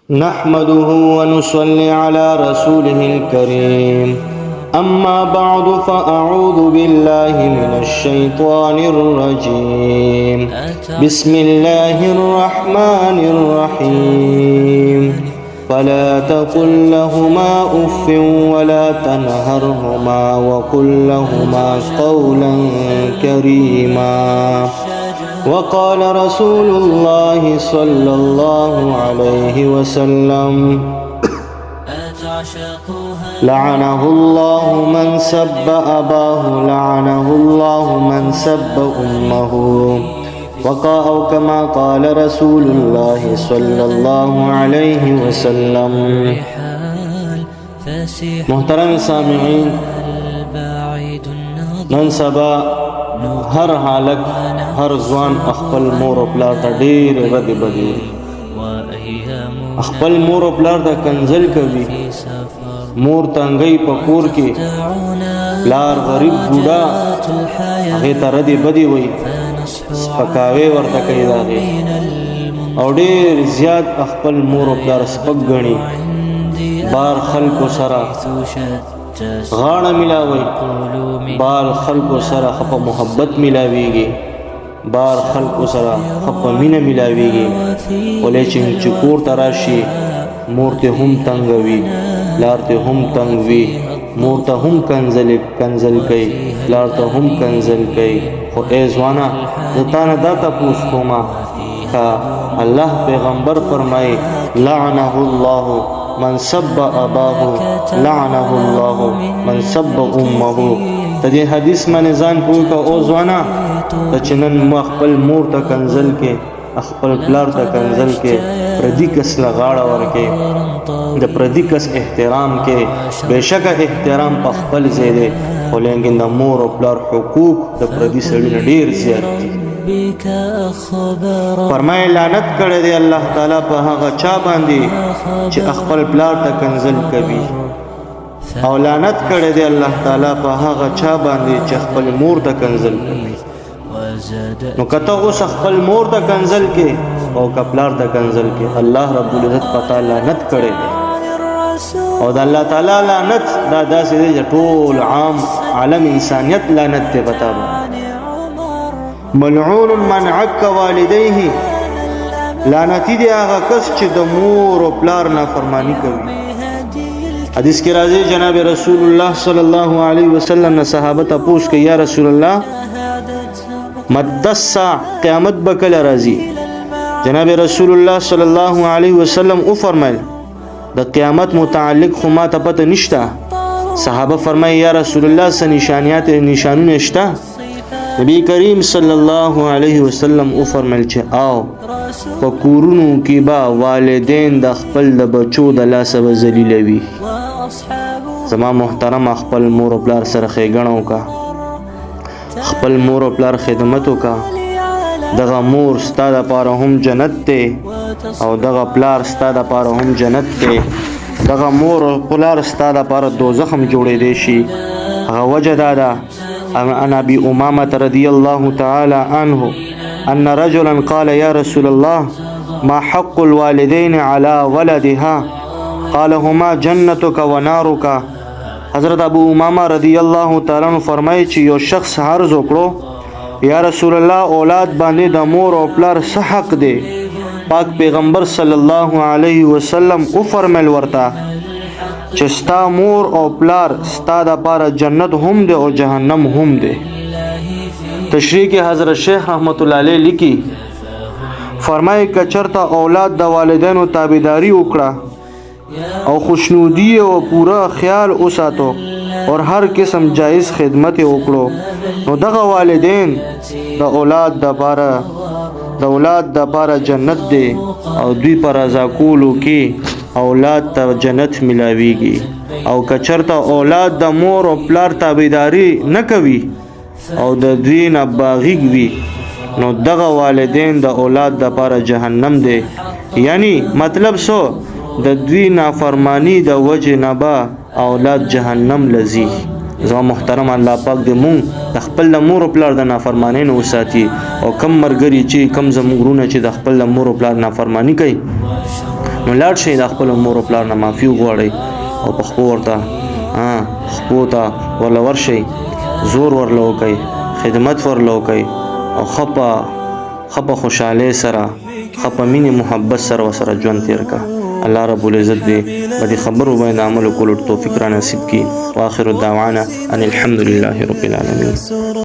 نحمده ونصلي على رسوله الكريم أما بعد فأعوذ بالله من الشيطان الرجيم بسم الله الرحمن الرحيم فلا تقل لهما أف ولا تنهرهما وقل لهما قولا كريما وقال رسول الله صلى الله عليه وسلم لعنه الله من سب أباه لعنه الله من سب أمه أو كما قال رسول الله صلى الله عليه وسلم. محترم سامعین، نن سبا هر حالت هر ځوان خپل مور او پلار ته ډېر ردې بدې خپل مور او پلار ته کنځل کوي. مور تنګي په کور کې، پلار غریب بوډا هغه ته ردې بدې وایي، سپکاوی ورته کوي داغې او ډېر زیات خپل مور او پلار سپک ګڼي. بار خلکو سره غاړه ملاوي، بار خلکو سره خپه محبت ملاويږي، بار خلکو سره خپه مینه ملاويږي. ولې چې کور ته راشي مور ته هم تنګوي، پلار ته هم تنګوي، مور ته هم کنځل کوي، پلار ته هم کنځل کوي. خو ای ځوانا زه تا نه دا تپوس کومه که الله پیغمبر فرمایي لعنه الله من سب اباه لعنه الله من سب امه. ته دې حدیث باندې ځان پوه که او ځوانا ته چې نن ما خپل مور ته کنځل کې، خپل پلار ته کنځل کې، پردي کس له غاړه ورکې، د پردي کس احترام کې. بېشکه احترام په خپل ځای دی، خو لیکن د مور او پلار حقوق د پردي سړي نه ډېر زیات دي. فرمایي لعنت کړی دی الله تعالی په هغه چا باندې چې خپل پلار ته کنځل کوي، او لعنت کړی دی الله تعالی په هغه چا باندې چې خپل مور ته کنځل کوي. نو کته اوس خپل مور ته کنځل کې او کپلار ته کنځل کې، الله رب العزت پتا لعنت کړی دی. او د الله تعالی لعنت دا داسې دی چې ټول عام عالم انسانیت لعنت ته پتا ده. ملعون من عق والديه، لعنتی دی هغه کس چې د مور او پلار نافرمانی کوي. حدیث کې راځي جناب رسول الله صلی الله علیه وسلم نه صحابه ته پوښتنه کوي، یا رسول الله مدسا قیامت بکل راځي؟ جناب رسول الله صلی الله علیه وسلم او فرمایل د قیامت متعلق خو ما ته پته نشته. صحابه فرمایي یا رسول الله څه نشانونه شته؟ نبی کریم صلی الله علیه وسلم او فرمایل چې او په کورونو کې با والدین د خپل د بچو د لاسه به ذلیلوي. زما محترم خپل مور او پلار سره ښېګڼه وکړه، خپل مور او پلار خدمت وکړه. دغه مور ستا دپاره هم جنت دی او دغه پلار ستا دپاره هم جنت دی. دغه مور او پلار ستا دپاره دوزخ هم جوړېدی شي. هغه وجه دا ده عن ابي امامه رضي الله تعالى عنه ان رجلا قال يا رسول الله ما حق الوالدين على ولدها؟ قال هما جنتك ونارك. حضرت ابو امامه رضی الله تعالی عنہ فرمایي چې یو شخص عرض وکړو یا رسول الله اولاد باندې د مور او پلار څه حق دی؟ پاک پیغمبر صلی الله علیه وسلم او فرمایل ورته چې ستا مور او پلار ستا دپاره جنت هم دی او جهنم هم دی. تشریح کې حضرت شیخ رحمت الله علیه لیکي، فرمایي که چېرته اولاد د والدینو تابعداري وکړه او خوشنودی او پورا خیال وساتو اور هر قسم جایز خدمت وکړو، نو دغه والدین د اولاد دپاره جنت دی او دوی پر رضا کولو کې اولاد ته جنت ملاویږي. او که چېرته اولاد د مور او پلار تابعداري نه کوي او د دوی نه باغیږ وي، نو دغه والدین د اولاد دپاره جهنم دی. یعنی مطلب سو د دوی نافرمانی د وجه نه به اولاد جهنم لذي. زما محترم الله پاک دې مونږ د خپل مور او پلار د نافرمانی نه وساتي، او کم مرګري چې کم زموږ ورونه چې د خپل مور او پلار نافرمانی کوي نو لاړ شئ د خپل مور او پلار نه معافي وغواړئ او په خپو ورته خپو ته ورله ورشئ، زور ورله وکئ، خدمت ورله وکئ او ښه په خوشحالۍ سره ښه په مینې محبت سره ورسره ژوند تېر کړه. الله رب العزت دې په دې خبرو باندې عمل کولو توفیق را نصیب کړي. واخر دعوانا ان الحمد لله رب العالمین.